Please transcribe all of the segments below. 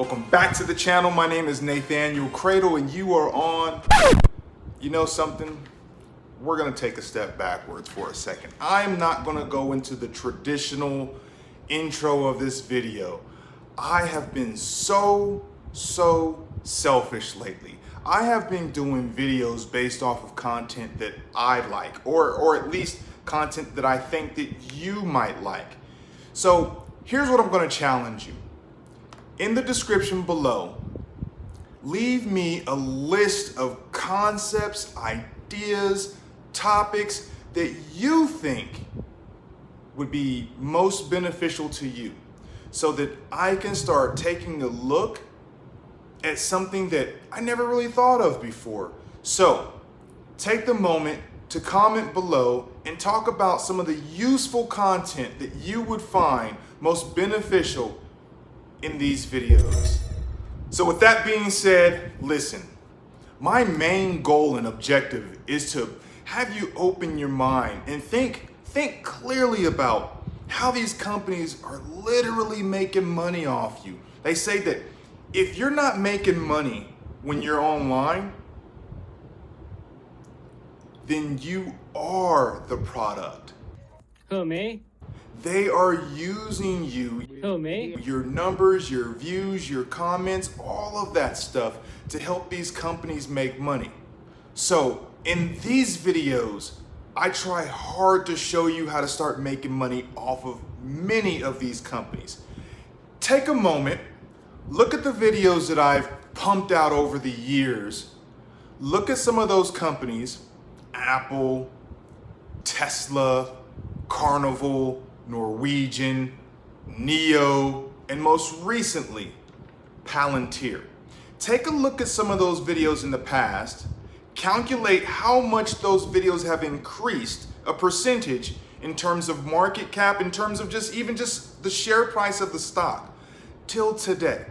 Welcome back to the channel. My name is Nathaniel Cradle and you are on, you know something? We're gonna take a step backwards for a second. I'm not gonna go into the traditional intro of this video. I have been so selfish lately. I have been doing videos based off of content that I like, or at least content that I think that you might like. So here's what I'm gonna challenge you. In the description below, leave me a list of concepts, ideas, topics that you think would be most beneficial to you so that I can start taking a look at something that I never really thought of before. So take the moment to comment below and talk about some of the useful content that you would find most beneficial in these videos. So with that being said, listen, my main goal and objective is to have you open your mind and think clearly about how these companies are literally making money off you. They say that if you're not making money when you're online, then you are the product. Who, me? They are using you, Who, me? your numbers, your views, your comments, all of that stuff to help these companies make money. So in these videos, I try hard to show you how to start making money off of many of these companies. Take a moment, look at the videos that I've pumped out over the years. Look at some of those companies: Apple, Tesla, Carnival, Norwegian, Neo, and most recently, Palantir. Take a look at some of those videos in the past, calculate how much those videos have increased a percentage in terms of market cap, in terms of just the share price of the stock till today.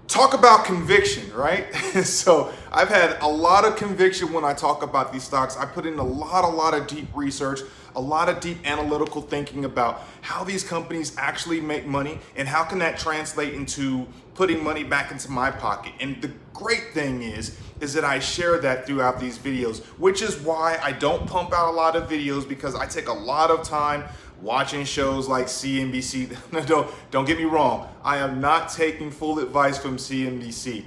Talk about conviction, right? So I've had a lot of conviction when I talk about these stocks. I put in a lot of deep research, a lot of deep analytical thinking about how these companies actually make money and how can that translate into putting money back into my pocket. And the great thing is that I share that throughout these videos, which is why I don't pump out a lot of videos, because I take a lot of time watching shows like CNBC. Don't get me wrong. I am not taking full advice from CNBC.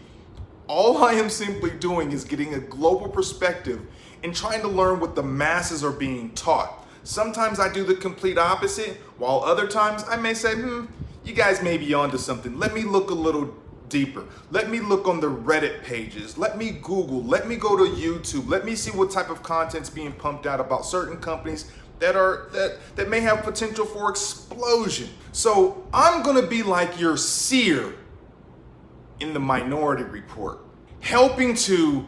All I am simply doing is getting a global perspective and trying to learn what the masses are being taught. Sometimes I do the complete opposite, while other times I may say, you guys may be onto something. Let me look a little deeper. Let me look on the Reddit pages. Let me Google. Let me go to YouTube. Let me see what type of content's being pumped out about certain companies that may have potential for explosion. So I'm gonna be like your seer in the Minority Report, helping to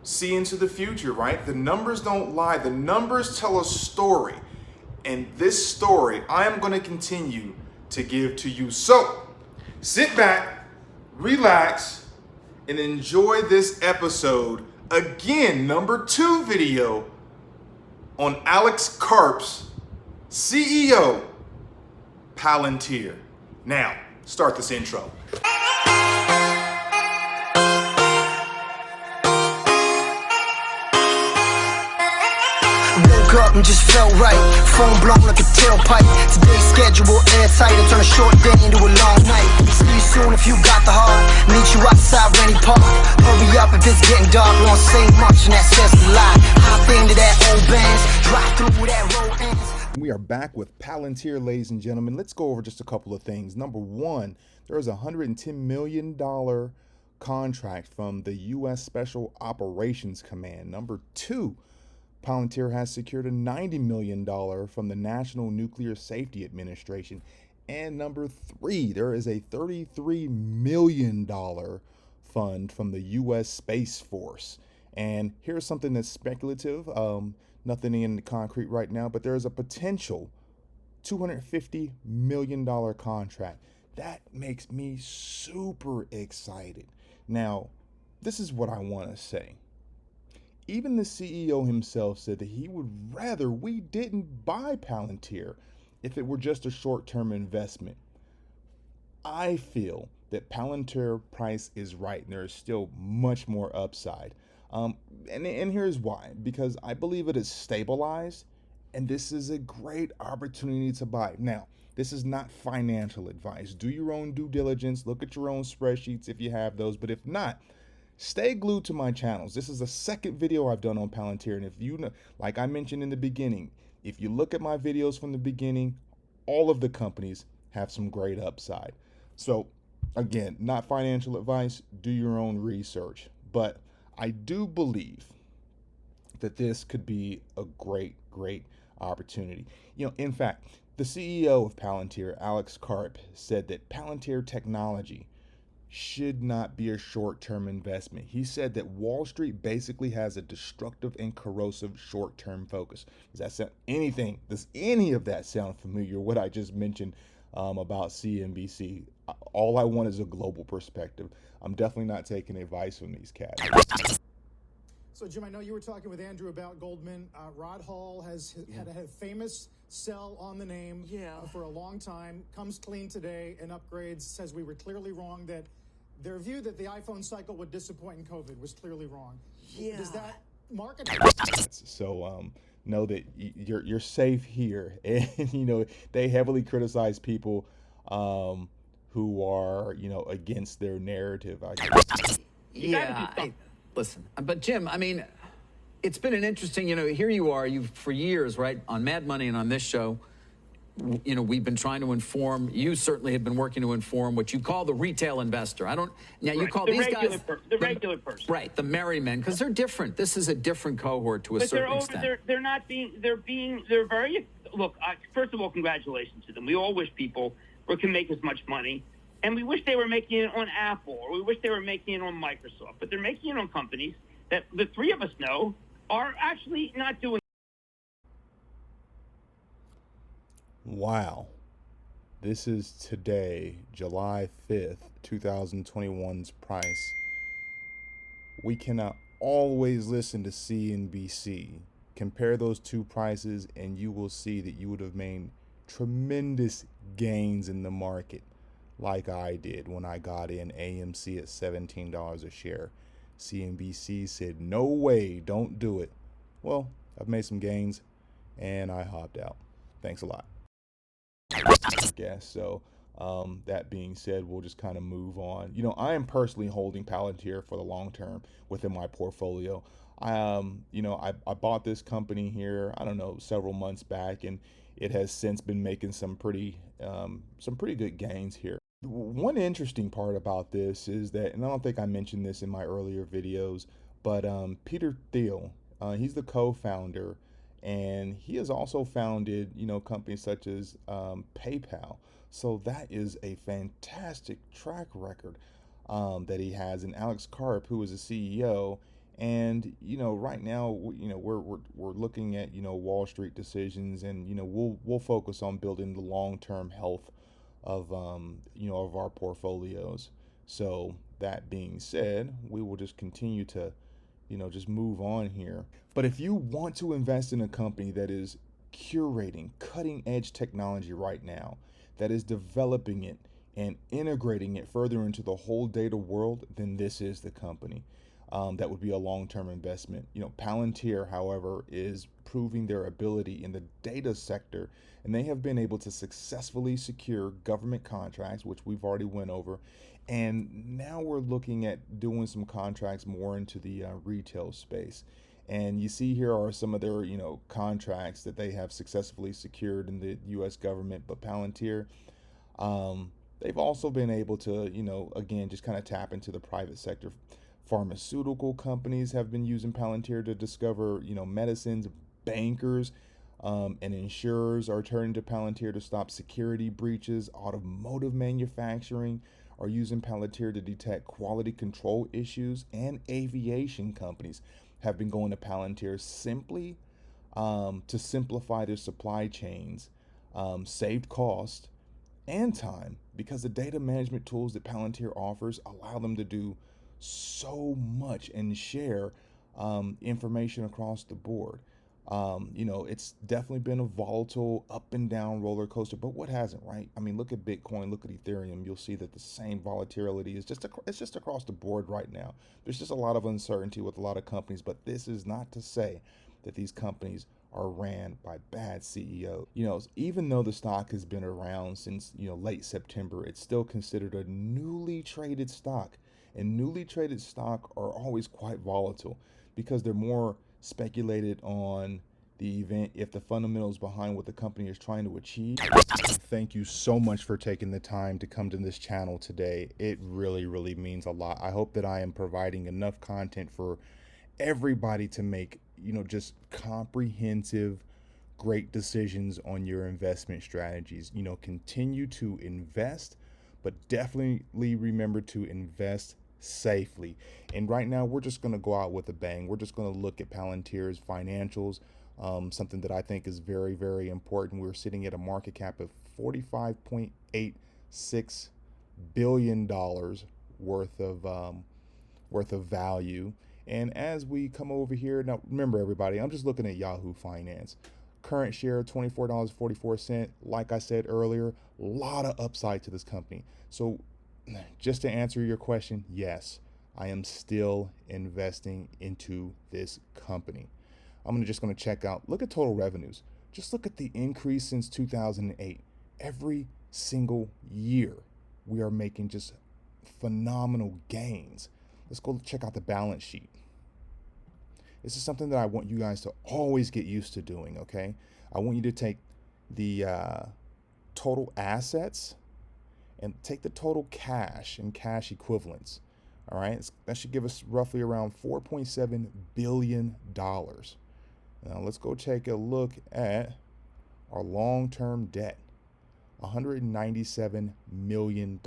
see into the future, right? The numbers don't lie. The numbers tell a story. And this story I am gonna continue to give to you. So sit back, relax, and enjoy this episode. Again, number 2 video on Alex Karp's CEO, Palantir. Now, start this intro. Woke up and just felt right. Phone blown like a tailpipe. Today's schedule airtight. I turn a short day into a long night. See you soon if you got the heart. Meet you outside Rennie Park. Hurry up if it's getting dark. Won't say much and that says a lot. Hop into that old Benz. Drive through that road ends. We are back with Palantir, ladies and gentlemen. Let's go over just a couple of things. Number 1, there is a $110 million contract from the U.S. Special Operations Command. Number 2, Palantir has secured a $90 million from the National Nuclear Safety Administration. And number 3, there is a $33 million fund from the U.S. Space Force. And here's something that's speculative, nothing in the concrete right now, but there is a potential $250 million contract. That makes me super excited. Now, this is what I want to say. Even the CEO himself said that he would rather we didn't buy Palantir if it were just a short-term investment. I feel that Palantir price is right, and there is still much more upside. And here's why: because I believe it is stabilized, and this is a great opportunity to buy. Now, this is not financial advice. Do your own due diligence, look at your own spreadsheets if you have those, but if not, stay glued to my channels. This is the second video I've done on Palantir, and if you know, like I mentioned in the beginning, if you look at my videos from the beginning, all of the companies have some great upside. So again, not financial advice, do your own research. But I do believe that this could be a great opportunity. In fact, the CEO of Palantir, Alex Karp, said that Palantir technology should not be a short-term investment. He said that Wall Street basically has a destructive and corrosive short-term focus. Does any of that sound familiar? What I just mentioned about CNBC. All I want is a global perspective. I'm definitely not taking advice from these cats. So, Jim, I know you were talking with Andrew about Goldman. Rod Hall has had a famous sell on the name for a long time, comes clean today and upgrades, says we were clearly wrong, that their view that the iPhone cycle would disappoint in COVID was clearly wrong. Does that market... So know that you're safe here. And, they heavily criticize people who are, against their narrative. Listen, but Jim, I mean, it's been an interesting, here you are, you've for years, right, on Mad Money and on this show, we've been trying to inform, you certainly have been working to inform what you call the retail investor. You call these guys the regular person. Right, the merry men, because they're different. This is a different cohort to a certain extent. They're very, look, first of all, congratulations to them. We all wish people can make as much money. And we wish they were making it on Apple, or we wish they were making it on Microsoft. But they're making it on companies that the three of us know are actually not doing. Wow. This is today, July 5th, 2021's price. We cannot always listen to CNBC. Compare those two prices, and you will see that you would have made tremendous gains in the market, like I did when I got in AMC at $17 a share. CNBC said, no way, don't do it. Well, I've made some gains and I hopped out. Thanks a lot. So that being said, we'll just kind of move on. I am personally holding Palantir for the long term within my portfolio. I bought this company here, several months back, and it has since been making some pretty good gains here. One interesting part about this is that, and I don't think I mentioned this in my earlier videos, but Peter Thiel, he's the co-founder, and he has also founded, companies such as PayPal. So that is a fantastic track record that he has. And Alex Karp, who is a CEO, and right now, we're looking at Wall Street decisions, and we'll focus on building the long-term health of of our portfolios. So that being said, we will just continue to just move on here. But if you want to invest in a company that is curating cutting edge technology right now, that is developing it and integrating it further into the whole data world, then this is the company. That would be a long-term investment. Palantir, however, is proving their ability in the data sector, and they have been able to successfully secure government contracts, which we've already went over, and now we're looking at doing some contracts more into the retail space. And you see here are some of their contracts that they have successfully secured in the U.S. government. But Palantir, they've also been able to again just kind of tap into the private sector. Pharmaceutical companies have been using Palantir to discover, medicines. Bankers and insurers are turning to Palantir to stop security breaches. Automotive manufacturing are using Palantir to detect quality control issues. And aviation companies have been going to Palantir simply to simplify their supply chains, saved cost and time, because the data management tools that Palantir offers allow them to do so much and share information across the board. You know, it's definitely been a volatile up and down roller coaster, but what hasn't, right? I mean, look at Bitcoin, look at Ethereum. You'll see that the same volatility is it's just across the board right now. There's just a lot of uncertainty with a lot of companies, but this is not to say that these companies are ran by bad CEOs. You know, even though the stock has been around since, you know, late September, it's still considered a newly traded stock. And newly traded stock are always quite volatile because they're more speculated on the event if the fundamentals behind what the company is trying to achieve. Thank you so much for taking the time to come to this channel today. It really, really means a lot. I hope that I am providing enough content for everybody to make, you know, just comprehensive, great decisions on your investment strategies. You know, continue to invest, but definitely remember to invest safely. And right now, we're just going to go out with a bang. We're just going to look at Palantir's financials, something that I think is very, very important. We're sitting at a market cap of $45.86 billion worth of value. And as we come over here, now remember everybody, I'm just looking at Yahoo Finance. Current share, $24.44. Like I said earlier, a lot of upside to this company. So just to answer your question, yes, I am still investing into this company. I'm just going to check out, look at total revenues. Just look at the increase since 2008. Every single year, we are making just phenomenal gains. Let's go check out the balance sheet. This is something that I want you guys to always get used to doing, okay? I want you to take the total assets and take the total cash and cash equivalents, all right? That should give us roughly around $4.7 billion. Now let's go take a look at our long-term debt, $197 million.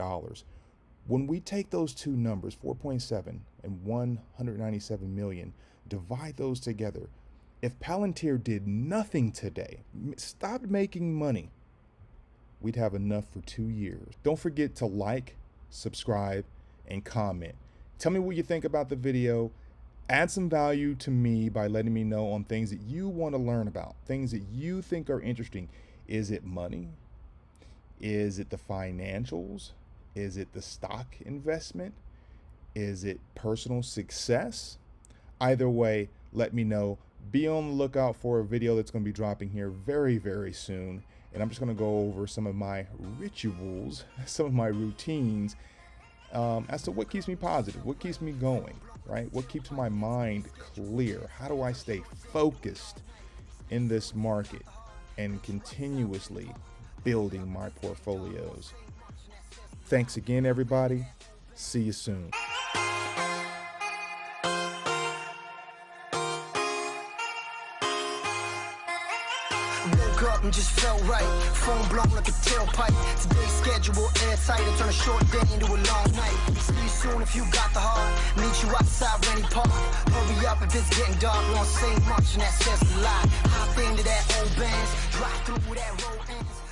When we take those two numbers, 4.7 and 197 million, divide those together. If Palantir did nothing today, stopped making money, we'd have enough for 2 years. Don't forget to like, subscribe, and comment. Tell me what you think about the video. Add some value to me by letting me know on things that you want to learn about, things that you think are interesting. Is it money? Is it the financials? Is it the stock investment? Is it personal success? Either way, let me know. Be on the lookout for a video that's going to be dropping here very, very soon. And I'm just going to go over some of my rituals, some of my routines as to what keeps me positive, what keeps me going, right? What keeps my mind clear? How do I stay focused in this market and continuously building my portfolios? Thanks again, everybody. See you soon. Woke up and just felt right. Phone blown like a tailpipe. Today's schedule airtight. I turn a short day into a long night. See you soon if you got the heart. Meet you outside Rennie Park. Hurry up if it's getting dark. Won't say much and that says a lot. Hop into that old Benz. Drive through where that road ends.